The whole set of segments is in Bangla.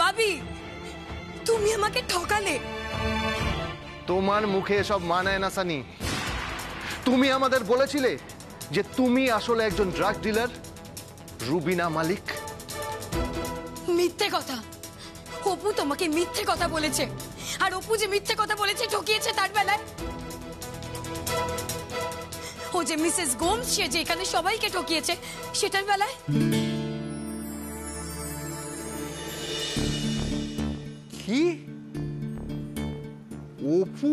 বাবি, তুমি আমাকে ঠকালে। তোমার মুখে এসব মানায় না সানি। তুমি আমাদের বলেছিলে যে তুমি আসলে একজন ড্রাগ ডিলার, রুবিনা মালিক। মিথ্যে কথা। অপু তোমাকে মিথ্যে কথা বলেছে, আর অপু যে মিথ্যে কথা বলেছে, ঠকিয়েছে তার বেলায়। ও যে মিসেস গোমস, সে যে এখানে সবাইকে ঠকিয়েছে সেটার বেলায়। কি? অপু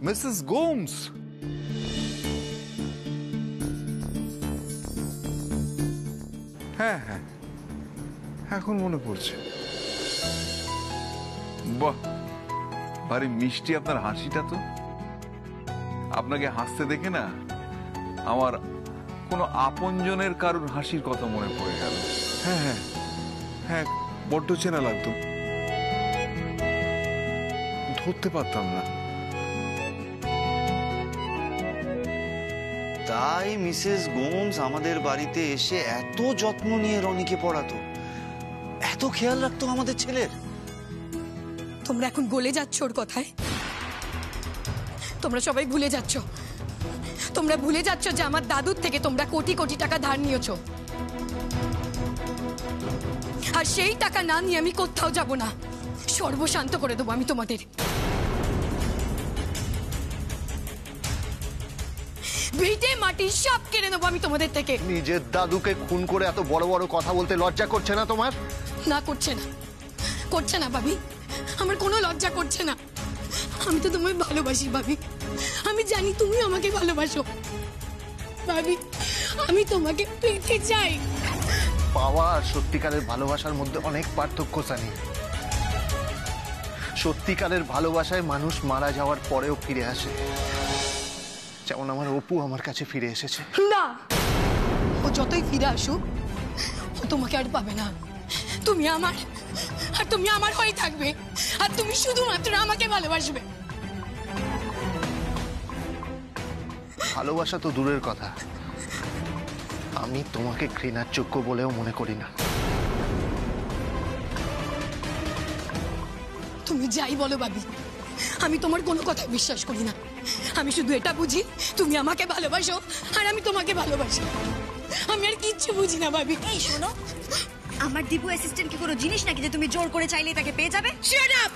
মিসেস গোমস? হ্যাঁ হ্যাঁ, এখন মনে পড়ছে। বাহ, ভারী মিষ্টি আপনার হাসিটা তো। আপনাকে হাসতে দেখে না আমার কোনো আপনজনের কারোর হাসির কথা মনে পড়ে গেল। হ্যাঁ হ্যাঁ হ্যাঁ, বড্ড চেনা লাগতো, ধরতে পারতাম না। তাই মিসেস গোমস আমাদের বাড়িতে এসে এত যত্ন নিয়ে রনিকে পড়াতো, এত খেয়াল রাখতো আমাদের ছেলের। তোমরা এখন গলে যাচ্ছ ওর কথায়। তোমরা সবাই ভুলে যাচ্ছ। তোমরা ভুলে যাচ্ছ যে আমার দাদুর থেকে তোমরা কোটি কোটি টাকা ধার নিয়েছো, আর সেই টাকা না নিয়ে আমি কোথাও যাব না। সর্বশান্ত করে দেবো আমি তোমাদের। ভিটে মাটি সব কেড়ে নেবো আমি তোমাদের থেকে। নিজের দাদুকে খুন করে এত বড় বড় কথা বলতে লজ্জা করছে না তোমার? না, করছে না, করছে না ভাবি। আমার কোনো লজ্জা করছে না। আমি তো তোমায় ভালোবাসি ভাবি। আমি জানি তুমি আমাকে ভালোবাসো ভাবি। আমি তোমাকে পেতে চাই। পাওয়া আর সত্যিকারের ভালোবাসার মধ্যে অনেক পার্থক্য জানি। সত্যিকারের ভালোবাসায় মানুষ মারা যাওয়ার পরেও ফিরে আসে, যেমন আমার অপু আমার কাছে ফিরে এসেছে। না, ও যতই ফিরে আসুক ও তোমাকে আর পাবে না। তুমি আমার, আর তুমি আমার হয়ে থাকবে, আর তুমি শুধুমাত্র আমাকে ভালোবাসবে। ভালোবাসা তো দূরের কথা, আমি তোমাকে ঘৃণার যোগ্য বলেও মনে করি না। তুমি যাই বলো ভাবি, আমি তোমার কোনো কথা বিশ্বাস করি না। আমি শুধু এটা বুঝি তুমি আমাকে ভালোবাসো আর আমি তোমাকে ভালোবাসি। আমি আর কিচ্ছু বুঝি না ভাবি। এই শোনো, আমার দীপু অ্যাসিস্ট্যান্ট কি কোনো জিনিস নাকি যে তুমি জোর করে চাইলেই তাকে পেয়ে যাবে? Shut up!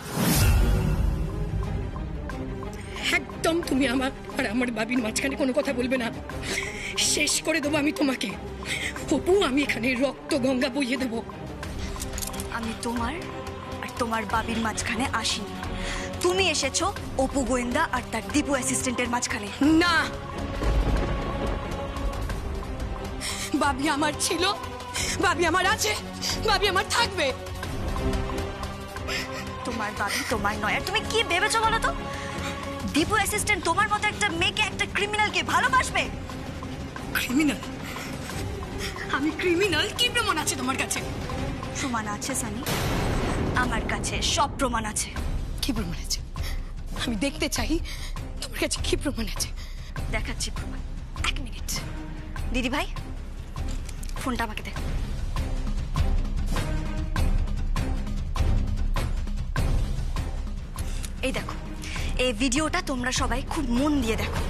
একদম তুমি আমার আর আমার বাবির মাঝখানে কোনো কথা বলবে না। শেষ করে দেবো আমি তোমাকে। অপু, আমি এখানে রক্ত গঙ্গা বইয়ে দেবো। আমি তোমার আর তোমার বাবির মাঝখানে আসিনি। তুমি এসেছো অপু গোয়েন্দা আর তার দীপু অ্যাসিস্ট্যান্টের মাঝখানে। না, বাবি আমার ছিল, বাবি আমার আছে, বাবি আমার থাকবে। তোমার বাবি তোমার নয়। আর তুমি কি ভেবেছো বলো তো? দীপু অ্যাসিস্ট্যান্ট তোমার মতো একটা মেয়েকে, একটা ক্রিমিনালকে ভালোবাসবে? ক্রিমিনাল? আমি ক্রিমিনাল? কি প্রমাণ আছে তোমার কাছে? প্রমাণ আছে সানি, আমার কাছে সব প্রমাণ আছে। কি প্রমাণ আছে? আমি দেখতে চাই তোমার কাছে কি প্রমাণ আছে। দেখাচ্ছি প্রমাণ। এক মিনিট দিদি ভাই, ফোনটা আমাকে দে। এই দেখো, এই ভিডিওটা তোমরা সবাই খুব মন দিয়ে দেখো।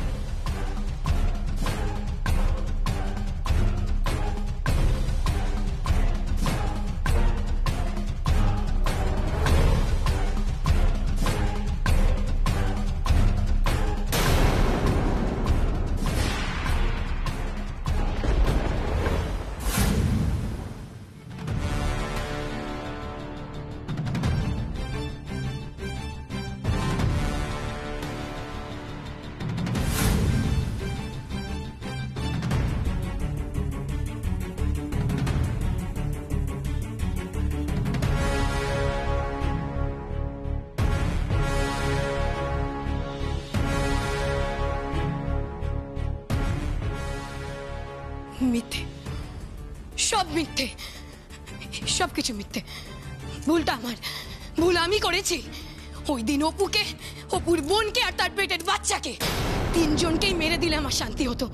মিথ্যে, সব মিথ্যে, সবকিছু মিথ্যে। ভুলটা আমার, ভুল আমি করেছি। ওই দিন অপুকে, অপুর বোনকে আর তার পেটের বাচ্চাকে, তিনজনকেই মেরে দিলে আমার শান্তি হতো।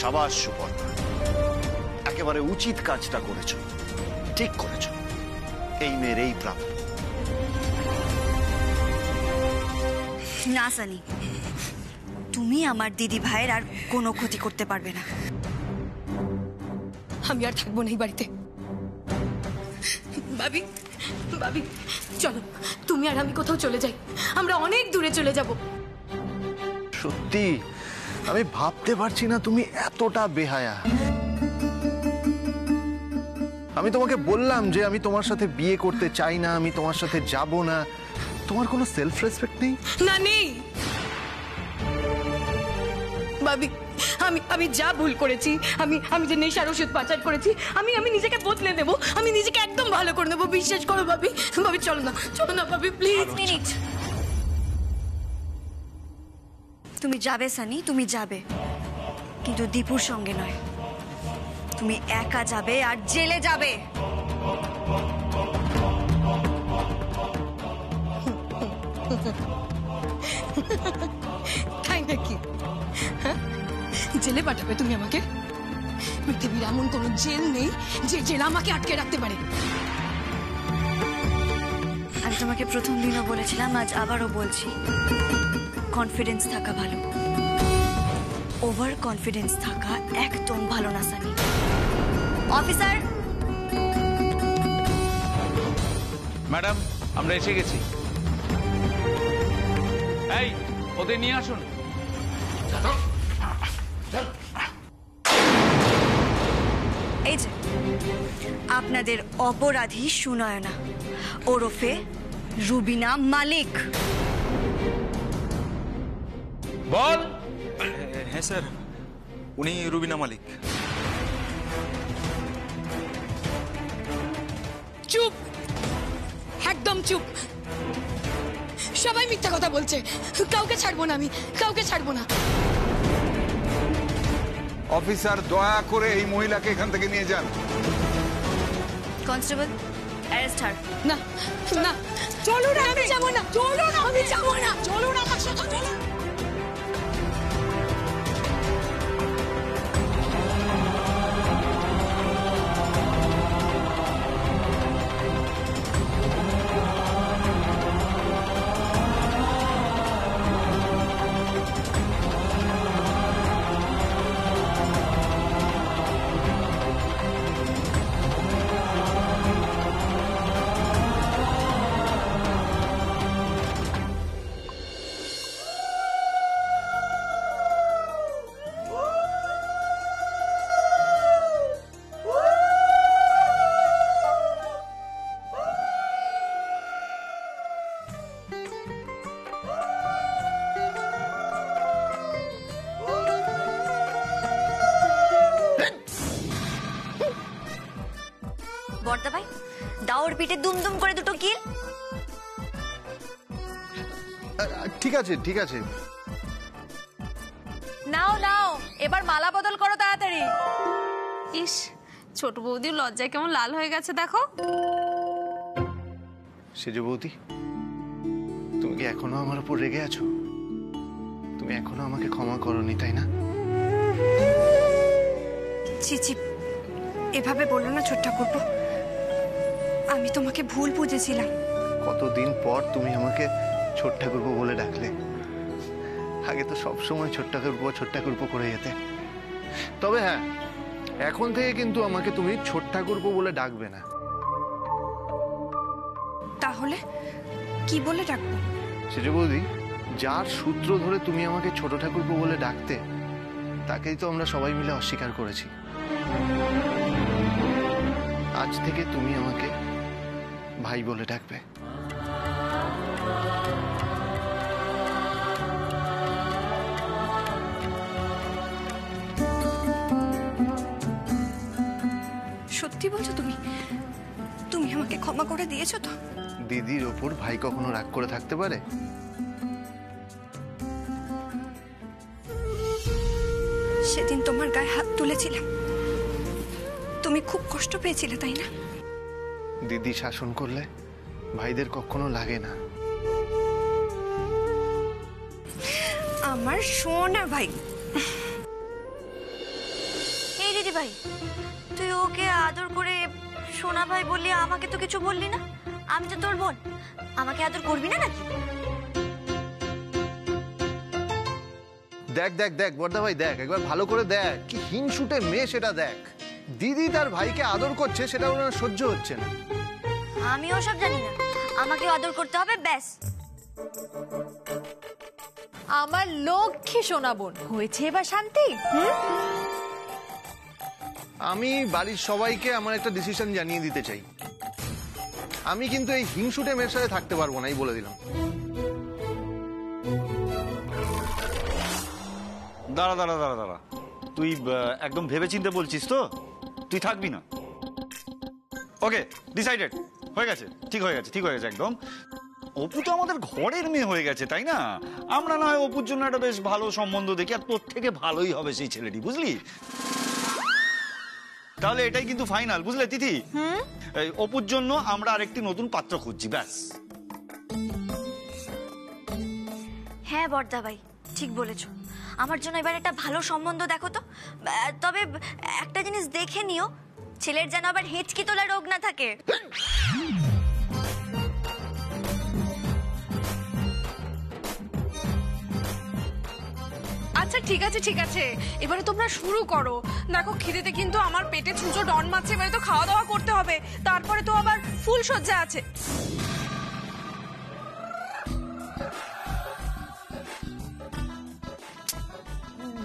সাবাস সুপর্ণা, একেবারে উচিত কাজটা করেছো, ঠিক করেছো। এই মেয়ের এই প্রাপ্য। না সানি, তুমি আমার দিদি ভাইয়ের আর কোনো ক্ষতি করতে পারবে না। আমি আর থাকবো না এই বাড়িতে। ভাবি, ভাবি, চলো তুমি আর আমি কোথাও চলে যাই, আমরা অনেক দূরে চলে যাব। সত্যি আমি ভাবতে পারছি না তুমি এতটা বেহায়া। আমি তোমাকে বললাম যে আমি তোমার সাথে বিয়ে করতে চাই না, আমি তোমার সাথে যাব না। তোমার কোনো সেলফ রেসপেক্ট নেই? না, নেই। ভাবি, আমি যা ভুল করেছি, আমি যে নেশার ওষুধ পাচার করেছি, আমি নিজেকে বদলে দেবো, আমি নিজেকে একদম ভালো করে দেবো, বিশ্বাস করো ভাবি। ভাবি চলো না ভাবি, প্লিজ। মিনিট, তুমি যাবে সানি, তুমি যাবে, কিন্তু দীপুর সঙ্গে নয়। তুমি একা যাবে আর জেলে যাবে। তাই নাকি? হ্যাঁ, জেলে পাঠাবে তুমি আমাকে? পৃথিবীর এমন কোনো জেল নেই যে জেল আমাকে আটকে রাখতে পারে। আমি তোমাকে প্রথম দিনও বলেছিলাম, আজ আবারও বলছি, কনফিডেন্স থাকা ভালো, ওভার কনফিডেন্স থাকা একদম ভালো না সানি। অফিসার, ম্যাডাম আমরা এসে গেছি। এই ওদের নিয়ে আসুন। এই যে আপনাদের অপরাধী সুনয়না ওরফে রুবিনা মালিক। বল। হ্যাঁ স্যার, উনি রুবিনা মালিক। চুপ, একদম চুপ। সবাই মিথ্যা কথা বলছে, কাউকে ছাড়বো না, আমি কাউকে ছাড়বো না। অফিসার দয়া করে এই মহিলাকে এখান থেকে নিয়ে যান। কনস্টেবল, অ্যারেস্ট হার। না না, চলো না, আমি যাবো না, চলো না, আমি যাবো না, চলো না আমার সাথে, চলো। বর্দা ভাই, দাওর পিঠে দুমদুম করে দুটো কিল। ঠিক আছে ঠিক আছে। নাও নাও, এবার মালা বদল করো তাড়াতাড়ি। ইস, ছোট বৌদির লজ্জায় কেমন লাল হয়ে গেছে দেখো। সেজ বৌদি, তুমি কি এখনো আমার উপর রেগে আছো? তুমি এখনো আমাকে ক্ষমা করোনি, তাই না? চিচি, এভাবে বললো না ছোট্ট করবো, আমি তোমাকে ভুল বুঝেছিলাম। কতদিন পর তুমি আমাকে ছোট ঠাকুরপো বলে ডাকলে। আগে তো সবসময় ছোট ঠাকুরপো করে যেতে। তবে হ্যাঁ, এখন থেকে কিন্তু আমাকে তুমি ছোট ঠাকুরপো বলে ডাকবে না। তাহলে কি বলে ডাকবো? সেজ বৌদি, যার সূত্র ধরে তুমি আমাকে ছোট ঠাকুরপো বলে ডাকতে, তাকেই তো আমরা সবাই মিলে অস্বীকার করেছি। আজ থেকে তুমি আমাকে ভাই বলে ডাকবে। সত্যি বলছো তুমি? তুমি আমাকে ক্ষমা করে দিয়েছো তো? দিদির ওপর ভাই কখনো রাগ করে থাকতে পারে? সেদিন তোমার গায়ে হাত তুলেছিলাম, তুমি খুব কষ্ট পেয়েছিলে তাই না? দিদি শাসন করলে ভাইদের কখনো লাগে না। আমার সোনা ভাই। দিদি ভাই, তুই ওকে আদর করে সোনা ভাই বললি, আমাকে তো কিছু বললি না। আমি তো তোর বোন, আমাকে আদর করবি না নাকি? দেখ দেখ দেখ বর্দা ভাই, দেখ একবার ভালো করে দেখ, কি হিংসুটে মেয়ে সেটা দেখ। দিদি তার ভাইকে আদর করছে, সেটা ওনার সহ্য হচ্ছে না। আমি ওসব জানি না, আমাকে আদর করতে হবে ব্যাস। আমার লক্ষ্মী সোনা বোন, হয়েছে এবার শান্তি? আমি বাড়ির সবাইকে আমার একটা ডিসিশন জানিয়ে দিতে চাই। আমি কিন্তু এই হিংসুটে মেয়ের সাথে থাকতে পারবো না, এই বলে দিলাম। দাঁড়া দাঁড়া দাঁড়া দাঁড়া, তুই একদম ভেবেচিন্তে বলছিস তো? তুই থাকবি না? ওকে, ডিসাইডেড, হয়ে গেছে, ঠিক হয়ে গেছে, ঠিক হয়ে গেছে একদম। অপু তো আমাদের ঘরের মেয়ে হয়ে গেছে, তাই না? আমরা না হয় অপুর জন্য একটা বেশ ভালো সম্বন্ধ দেখি, আর তোর থেকে ভালোই হবে সেই ছেলেটি, বুঝলি? তাহলে এটাই কিন্তু ফাইনাল, বুঝলে তিথি? অপুর জন্য আমরা আরেকটি নতুন পাত্র খুঁজছি, ব্যাস। হ্যাঁ বর্দা ভাই, ঠিক বলেছ। আমার জন্য এবার একটা ভালো সম্বন্ধ দেখো তো। তবে একটা জিনিস দেখে নিও, ছেলের যেন আবার হেঁচকি তোলা রোগ না থাকে। আচ্ছা ঠিক আছে ঠিক আছে, এবারে তোমরা শুরু করো। দেখো খিদেতে কিন্তু আমার পেটে ছুঁচো ডন মারছে, এবারে তো খাওয়া দাওয়া করতে হবে, তারপরে তো আবার ফুল সজ্জা আছে।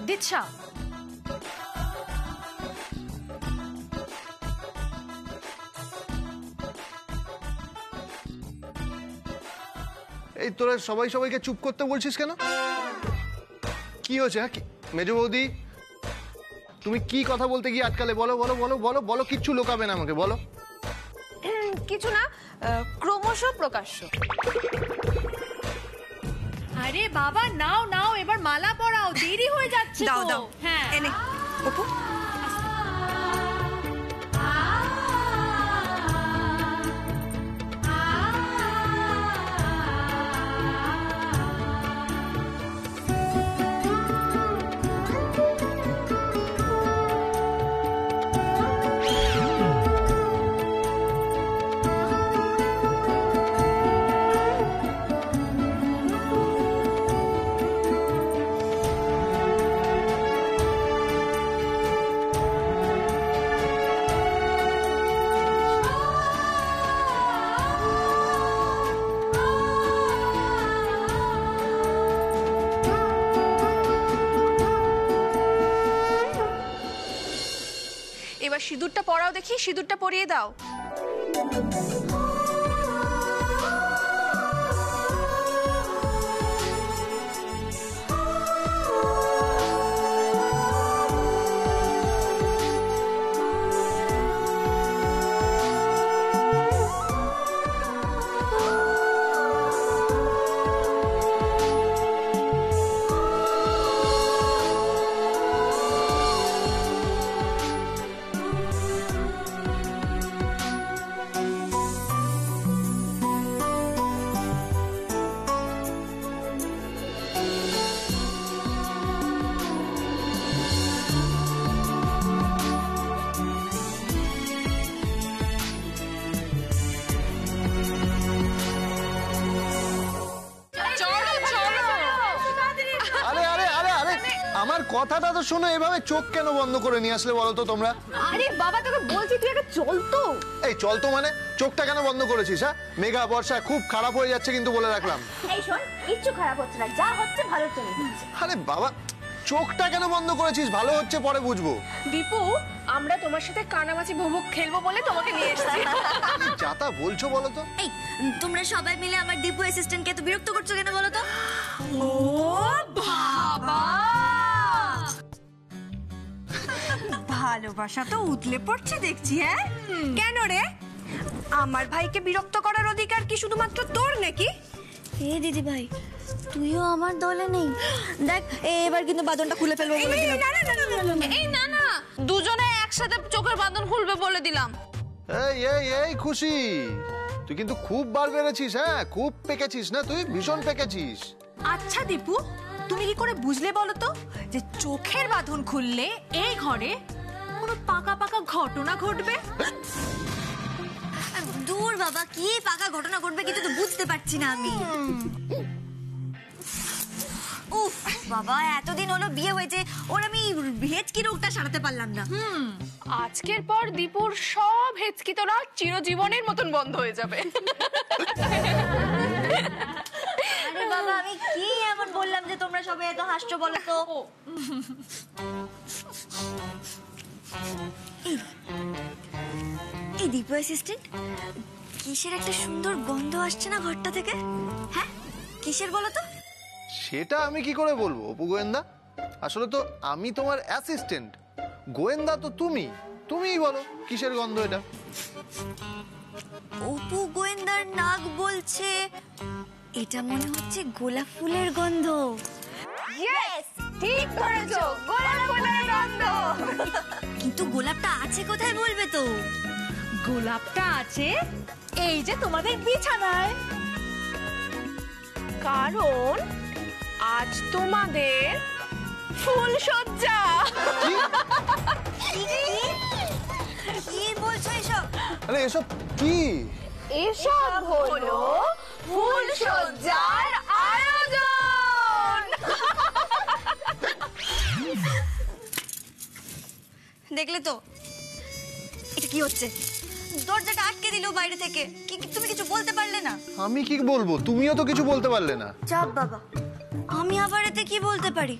দিচ্ছা এই তোরা সবাই সবাইকে চুপ করতে বলছিস কেন? কি হয়েছে? হ্যাঁ, মেজ বৌদি তুমি কি কথা বলতে গিয়ে আটকালে? বলো বলো বলো বলো বলো, কিচ্ছু লোকাবে না আমাকে, বলো। কিছু না, ক্রমশ প্রকাশ্য। আরে বাবা, নাও নাও, এবার মালা পরাও, দেরি হয়ে যাচ্ছে। দাও দাও, হ্যাঁ এনে অপু। এবার সিঁদুরটা পরাও দেখি, সিঁদুরটা পরিয়ে দাও। আমার কথাটা তো শোনো, এভাবে চোখ কেন বন্ধ করে নিয়ে আসলে বলো তো তোমরা? আরে বাবা, তোকে বলছি তুই আগে চল তো। এই চল তো মানে চোখটা কেন বন্ধ করেছিস? হ্যাঁ, মেঘা বর্ষা খুব খারাপ হয়ে যাচ্ছে কিন্তু, বলে রাখলাম। এই শোন, কিচ্ছু খারাপ হচ্ছে না, যা হচ্ছে ভালোর জন্য হচ্ছে। আরে বাবা, চোখটা কেন বন্ধ করেছিস? ভালো হচ্ছে পরে বুঝবো। দীপু, আমরা তোমার সাথে কানামাছি ভুবুক খেলবো বলে তোমাকে নিয়ে এসেছি। যা তা বলছো বলো তো? এই তোমরা সবাই মিলে আমার দীপু অ্যাসিস্ট্যান্টকে এত বিরক্ত করছো কেন বলো তো? ও বাবা, ভালোবাসা তো উতলে পড়ছে দেখছি। হ্যাঁ কেন রে? আমার ভাইকে বিরক্ত করার অধিকার কি শুধুমাত্র তোর নাকি? এ দিদি ভাই, তুইও আমার দলে নেই। দেখ এবার কিন্তু বাঁধনটা খুলে ফেলবো বলে দিলাম। এই না না, দুজনে একসাথে চোখের বাঁধন খুলবে বলে দিলাম। এই এই এই খুশি, তুই কিন্তু খুব বার বেড়েছিস। হ্যাঁ, খুব পেকেছিস না তুই, ভীষণ পেকেছিস। আচ্ছা দীপু, তুমি কি করে বুঝলে বলো তো যে চোখের বাঁধন খুললে এই ঘরে কোনো পাকা পাকা ঘটনা ঘটবে? দূর বাবা, কি পাকা ঘটনা ঘটবে কিছু তো বুঝতে পারছি না আমি। উফ বাবা, এতদিন হলো বিয়ে হয়েছে, ওর আমি হেঁচকি রোগটা সারাতে পারলাম না। আজকের পর দীপুর সব হেঁচকি তোরা চিরজীবনের মতন বন্ধ হয়ে যাবে। আরে বাবা, আমি কি এমন বললাম যে তোমরা সবাই এত হাসছো বলো তো? এই দীপু অ্যাসিস্ট্যান্ট, কিসের একটা সুন্দর গন্ধ আসছে না ঘরটা থেকে? হ্যাঁ, কিসের বলো তো? সেটা আমি কি করে বলবো অপু গোয়েন্দা? আসলে তো আমি তোমার অ্যাসিস্ট্যান্ট, গোয়েন্দা তো তুমিই বলো কিসের গন্ধ এটা। অপু গোয়েন্দার নাক বলছে এটা মনে হচ্ছে গোলাপ ফুলের গন্ধ। ঠিক ধরেছো, গোলাপ ফুলের গন্ধ। কিন্তু গোলাপটা আছে কোথায় বলবে তো? গোলাপটা আছে এই যে তোমাদের বিছানায়। কারণ আজ তোমাদের ফুল সজ্জা। কি বলছো এসব? আরে এসব কি? এসব হলো ফুল সজ্জার আয়োজন। দেখলে তো এটা কি হচ্ছে? দরজাটা আটকে দিল বাইরে থেকে, তুমি কিছু বলতে পারলে না? আমি কি বলবো? তুমিও তো কিছু বলতে পারলে না। চাপ বাবা, আমি আবার এতে কি বলতে পারি?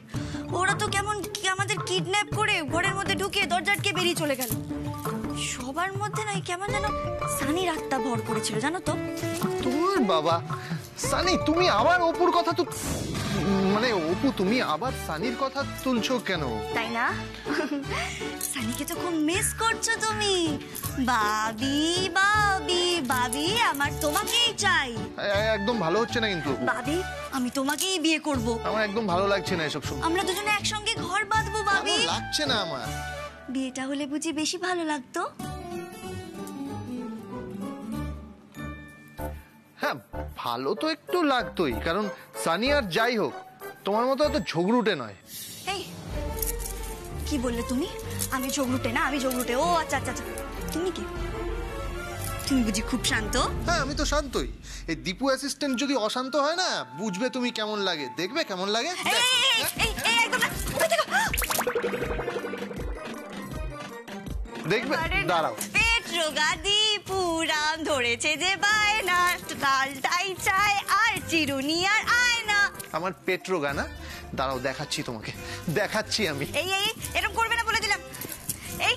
ওরা তো কেমন আমাদের কিডন্যাপ করে ঘরের মধ্যে ঢুকিয়ে দরজা আটকে বেরিয়ে চলে গেল। সবার মধ্যে নাই কেমন যেন সানির আত্মা ভর করেছিল, জানো তো? তোর বাবা, সানি তুমি আবার অপুর কথা তো, মানে অপু তুমি আবার সানির কথা তুলছো কেন? তাই না? সানিকে তো খুব মিস করছো তুমি। বাবি বাবি বাবি, আমার তোমাকেই চাই। একদম ভালো হচ্ছে না কিন্তু। বাবি, আমি তোমাকেই বিয়ে করব। আমার একদম ভালো লাগছে না এসব শুনে। আমরা দুজনে একসঙ্গে ঘর বাঁধবো বাবি। ভালো লাগছে না আমার। বিয়েটা হলে বুঝি বেশি ভালো লাগতো? হ্যাঁ, ভালো তো একটু লাগতোই, কারণ সানি আর যাই হোক তোমার মতো এত ঝগড়ুটে নয়। এই কি বললে তুমি? আমি ঝগড়ুটে না, আমি ঝগড়ুটে। ও আচ্ছা আচ্ছা আচ্ছা, তুমি কি? তুমি বুঝি খুব শান্ত? হ্যাঁ, আমি তো শান্তই। এই দীপু অ্যাসিস্ট্যান্ট যদি অশান্ত হয় না, বুঝবে তুমি কেমন লাগে, দেখবে কেমন লাগে। দেখবে, দাঁড়াও। পেট্রোগা দীপু রাম ধরেছে যে বায়না, ডালটাই চাই আর চিরুনি আর আয়না। আমার পেট্রোগা না, দাঁড়াও দেখাচ্ছি তোমাকে, দেখাচ্ছি আমি। এই এই এরকম করবে না বলে দিলাম। এই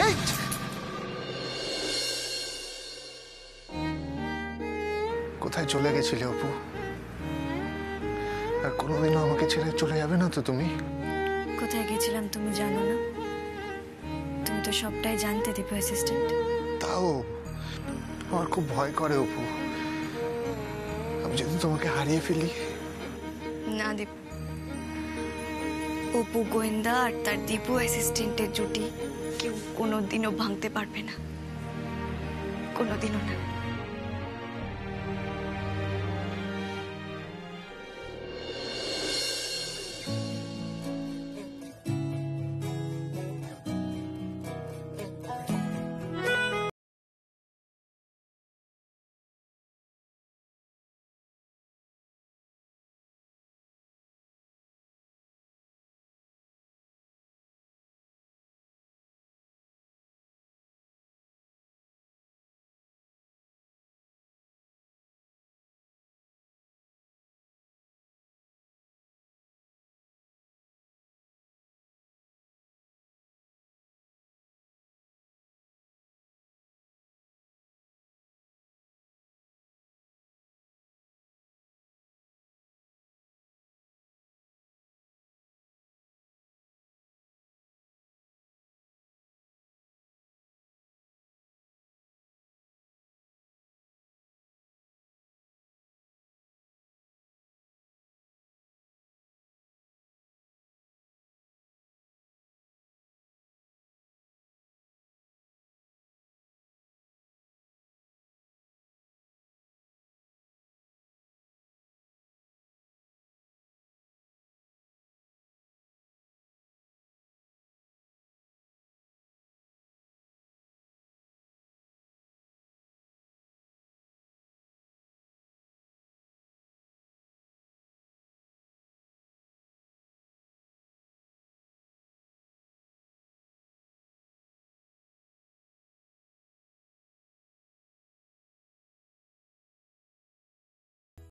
এই কোথায় চলে গেছিলে অপু? আর কোনোদিনও আমাকে ছেড়ে চলে যাবে না তো তুমি? কোথায় গেছিলাম তুমি জানো না? তুমি তো সবটাই জানতে দীপু অ্যাসিস্ট্যান্ট। তাও আমার খুব ভয় করে অপু, আমি যদি তোমাকে হারিয়ে ফেলি। না দীপু, অপু গোয়েন্দা আর তার দীপু অ্যাসিস্ট্যান্টের জুটি কেউ কোনোদিনও ভাঙতে পারবে না, কোনোদিনও না।